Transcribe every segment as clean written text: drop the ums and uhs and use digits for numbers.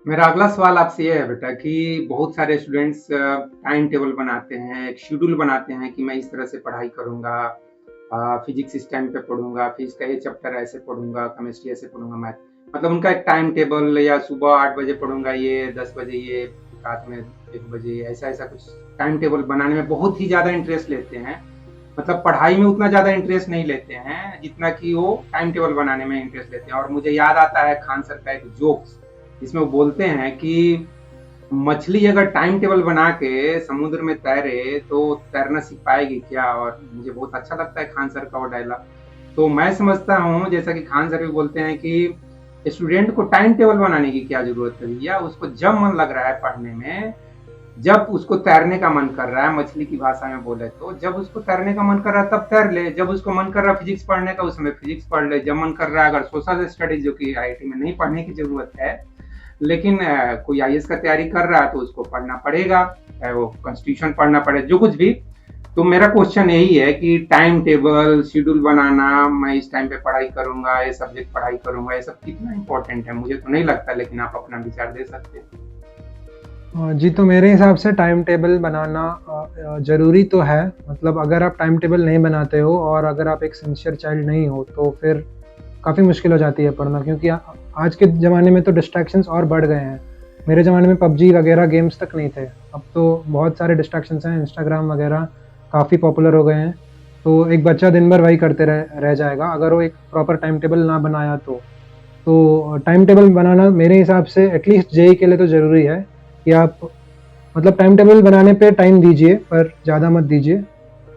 मेरा अगला सवाल आपसे ये है बेटा कि बहुत सारे स्टूडेंट्स टाइम टेबल बनाते हैं, एक शेड्यूल बनाते हैं कि मैं इस तरह से पढ़ाई करूँगा, फिजिक्स इस टाइम पे पढ़ूँगा, फिजिक्स का ये चैप्टर ऐसे पढ़ूँगा, केमिस्ट्री ऐसे पढ़ूँगा, मैथ मतलब उनका एक टाइम टेबल या सुबह 8 बजे पढ़ूँगा ये, 10 बजे ये, रात में 1 बजे ऐसा-ऐसा कुछ टाइम टेबल बनाने में बहुत ही ज़्यादा इंटरेस्ट लेते हैं। मतलब पढ़ाई में उतना ज़्यादा इंटरेस्ट नहीं लेते हैं, जितना कि वो टाइम टेबल बनाने में इंटरेस्ट लेते हैं। और मुझे याद आता है खान सर का एक जोक्स, जिसमें वो बोलते हैं कि मछली अगर टाइम टेबल बना के समुद्र में तैरे तो तैरना सीख पाएगी क्या? और मुझे बहुत अच्छा लगता है खान सर का वो डायलॉग। तो मैं समझता हूँ जैसा कि खान सर भी बोलते हैं कि स्टूडेंट को टाइम टेबल बनाने की क्या जरूरत है भैया, उसको जब मन लग रहा है पढ़ने में, जब उसको तैरने का मन कर रहा है, मछली की भाषा में बोले तो जब उसको तैरने का मन कर रहा है तब तैर ले, जब उसको मन कर रहा है फिजिक्स पढ़ने का उस समय फिजिक्स पढ़ ले, जब मन कर रहा है अगर सोशल स्टडीज जो कि आईआईटी में नहीं पढ़ने की जरूरत है, लेकिन कोई आईएएस का तैयारी कर रहा है तो उसको पढ़ना पड़ेगा, चाहे वो कॉन्स्टिट्यूशन पढ़ना पड़े, जो कुछ भी। तो मेरा क्वेश्चन यही है कि टाइम टेबल शेड्यूल बनाना, मैं इस टाइम पे पढ़ाई करूंगा, ये सब्जेक्ट पढ़ाई करूंगा, ये सब कितना इंपॉर्टेंट है? मुझे तो नहीं लगता, लेकिन आप अपना विचार दे सकते हैं। जी, तो मेरे हिसाब से टाइम टेबल बनाना ज़रूरी तो है। मतलब अगर आप टाइम टेबल नहीं बनाते हो और अगर आप एक सिंसियर चाइल्ड नहीं हो तो फिर काफ़ी मुश्किल हो जाती है पढ़ना, क्योंकि आज के ज़माने में तो डिस्ट्रैक्शंस और बढ़ गए हैं। मेरे ज़माने में पबजी वगैरह गेम्स तक नहीं थे। अब तो बहुत सारे डिस्ट्रैक्शंस हैं, इंस्टाग्राम वगैरह काफ़ी पॉपुलर हो गए हैं। तो एक बच्चा दिन भर वही करते रह जाएगा अगर वो एक प्रॉपर टाइम टेबल ना बनाया तो। टाइम टेबल बनाना मेरे हिसाब से एटलीस्ट जेईई के लिए तो ज़रूरी है कि आप मतलब टाइम टेबल बनाने पे टाइम दीजिए, पर ज़्यादा मत दीजिए।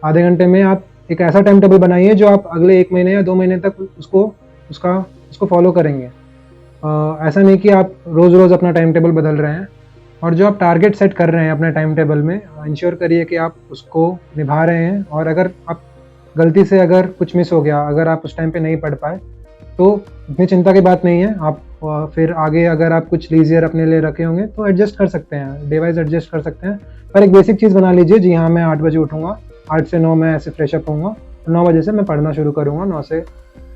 आधे घंटे में आप एक ऐसा टाइम टेबल बनाइए जो आप अगले 1 महीने या 2 महीने तक उसको फ़ॉलो करेंगे। ऐसा नहीं कि आप रोज़-रोज़ अपना टाइम टेबल बदल रहे हैं। और जो आप टारगेट सेट कर रहे हैं अपने टाइम टेबल में, इंश्योर करिए कि आप उसको निभा रहे हैं। और अगर आप गलती से अगर कुछ मिस हो गया, अगर आप उस टाइम पे नहीं पढ़ पाए, तो इतनी चिंता की बात नहीं है। आप फिर आगे अगर आप कुछ लीजियर अपने लिए रखे होंगे तो एडजस्ट कर सकते हैं, डिवाइस एडजस्ट कर सकते हैं। पर एक बेसिक चीज़ बना लीजिए, जी हाँ, मैं 8 बजे उठूँगा, 8 से 9 मैं ऐसे फ्रेश अप होऊँगा, 9 बजे से मैं पढ़ना शुरू करूँगा, 9 से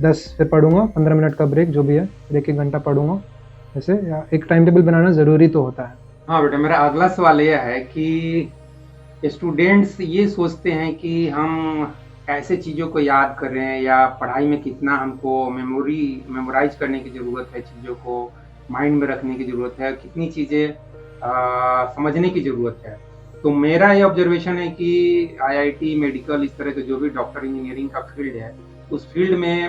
10 फिर पढ़ूँगा, 15 मिनट का ब्रेक जो भी है, फिर 1-1 घंटा पढ़ूँगा। ऐसे या एक टाइम टेबल बनाना ज़रूरी तो होता है। हाँ बेटा, मेरा अगला सवाल यह है कि स्टूडेंट्स ये सोचते हैं कि हम ऐसे चीज़ों को याद कर रहे हैं या पढ़ाई में कितना हमको मेमोराइज करने की ज़रूरत है, चीज़ों को माइंड में रखने की ज़रूरत है, कितनी चीज़ें समझने की ज़रूरत है। तो मेरा ये ऑब्जर्वेशन है कि आईआईटी, मेडिकल, इस तरह के जो भी डॉक्टर इंजीनियरिंग का फील्ड है, उस फील्ड में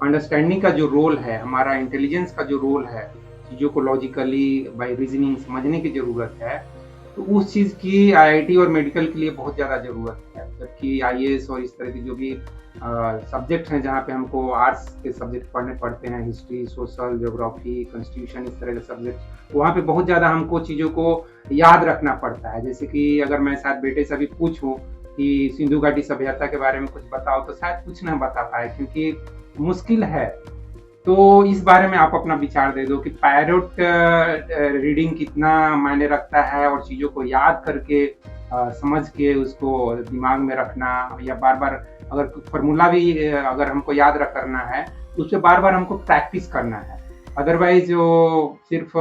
अंडरस्टैंडिंग का जो रोल है, हमारा इंटेलिजेंस का जो रोल है, चीज़ों को लॉजिकली बाय रीजनिंग समझने की ज़रूरत है, तो उस चीज़ की आईआईटी और मेडिकल के लिए बहुत ज़्यादा ज़रूरत है। जबकि आईएएस और इस तरह की जो भी सब्जेक्ट हैं जहाँ पे हमको आर्ट्स के सब्जेक्ट पढ़ने पड़ते हैं, हिस्ट्री, सोशल, ज्योग्राफी, कॉन्स्टिट्यूशन, इस तरह के सब्जेक्ट, वहाँ पे बहुत ज़्यादा हमको चीज़ों को याद रखना पड़ता है। जैसे कि अगर मैं शायद बेटे से अभी पूछूँ कि सिंधु घाटी सभ्यता के बारे में कुछ बताओ, तो शायद कुछ ना बता पाए, क्योंकि मुश्किल है। तो इस बारे में आप अपना विचार दे दो कि पैरोट रीडिंग कितना मायने रखता है, और चीज़ों को याद करके समझ के उसको दिमाग में रखना, या बार-बार अगर फ़ॉर्मूला भी अगर हमको याद करना है, तो उसपे बार-बार हमको प्रैक्टिस करना है। अदरवाइज़ वो सिर्फ़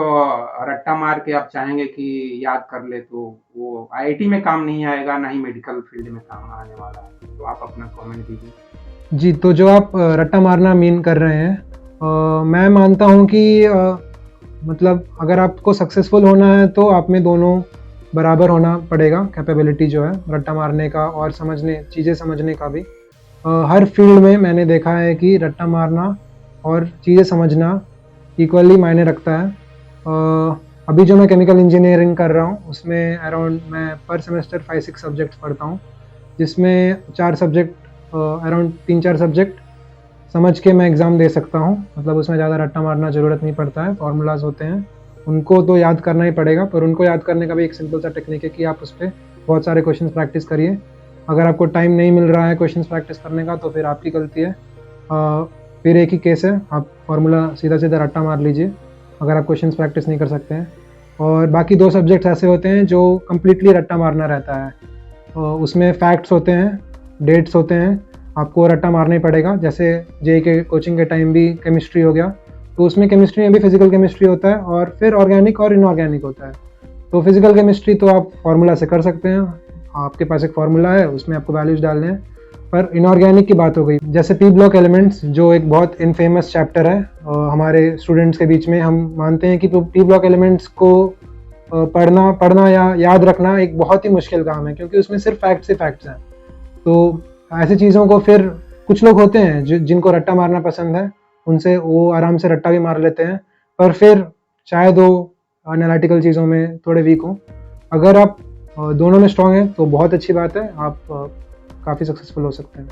रट्टा मार के आप चाहेंगे कि याद कर ले, तो वो आईआईटी में काम नहीं आएगा, ना ही मेडिकल फील्ड में काम आने वाला है। तो आप अपना कमेंट दीजिए। जी, तो जो आप रट्टा मारना मीन कर रहे हैं, मैं मानता हूँ कि मतलब अगर आपको सक्सेसफुल होना है तो आप में दोनों बराबर होना पड़ेगा, कैपेबिलिटी जो है रट्टा मारने का और चीज़ें समझने का भी। हर फील्ड में मैंने देखा है कि रट्टा मारना और चीज़ें समझना इक्वली मायने रखता है। अभी जो मैं केमिकल इंजीनियरिंग कर रहा हूँ उसमें अराउंड मैं पर सेमेस्टर 5-6 सब्जेक्ट्स पढ़ता हूँ, जिसमें 4 सब्जेक्ट अराउंड 3-4 सब्जेक्ट समझ के मैं एग्ज़ाम दे सकता हूँ। मतलब उसमें ज़्यादा रट्टा मारना ज़रूरत नहीं पड़ता है, फार्मूलाज़ होते हैं, उनको तो याद करना ही पड़ेगा। पर उनको याद करने का भी एक सिंपल सा टेक्निक है कि आप उस पे बहुत सारे क्वेश्चंस प्रैक्टिस करिए। अगर आपको टाइम नहीं मिल रहा है क्वेश्चंस प्रैक्टिस करने का तो फिर आपकी गलती है। फिर एक ही केस है, आप फार्मूला सीधा-सीधा रट्टा मार लीजिए अगर आप क्वेश्चंस प्रैक्टिस नहीं कर सकते हैं। और बाकी 2 सब्जेक्ट्स ऐसे होते हैं जो कंप्लीटली रट्टा मारना रहता है। उसमें फैक्ट्स होते हैं, डेट्स होते हैं, आपको रट्टा मारना ही पड़ेगा। जैसे जेईई के कोचिंग के टाइम भी केमिस्ट्री हो गया, तो उसमें केमिस्ट्री में भी फिजिकल केमिस्ट्री होता है और फिर ऑर्गेनिक और इनऑर्गेनिक होता है। तो फिजिकल केमिस्ट्री तो आप फार्मूला से कर सकते हैं, आपके पास एक फार्मूला है, उसमें आपको वैल्यूज डालने हैं। पर इनऑर्गेनिक की बात हो गई, जैसे पी ब्लॉक एलिमेंट्स, जो एक बहुत इनफेमस चैप्टर है हमारे स्टूडेंट्स के बीच में। हम मानते हैं कि पी ब्लॉक एलिमेंट्स को पढ़ना या याद रखना एक बहुत ही मुश्किल काम है, क्योंकि उसमें सिर्फ फैक्ट्स ही फैक्ट्स हैं। तो ऐसी चीज़ों को फिर कुछ लोग होते हैं जिनको रट्टा मारना पसंद है, उनसे वो आराम से रट्टा भी मार लेते हैं, पर फिर शायद वो एनालिटिकल चीज़ों में थोड़े वीक हों। अगर आप दोनों में स्ट्रांग हैं तो बहुत अच्छी बात है, आप काफ़ी सक्सेसफुल हो सकते हैं।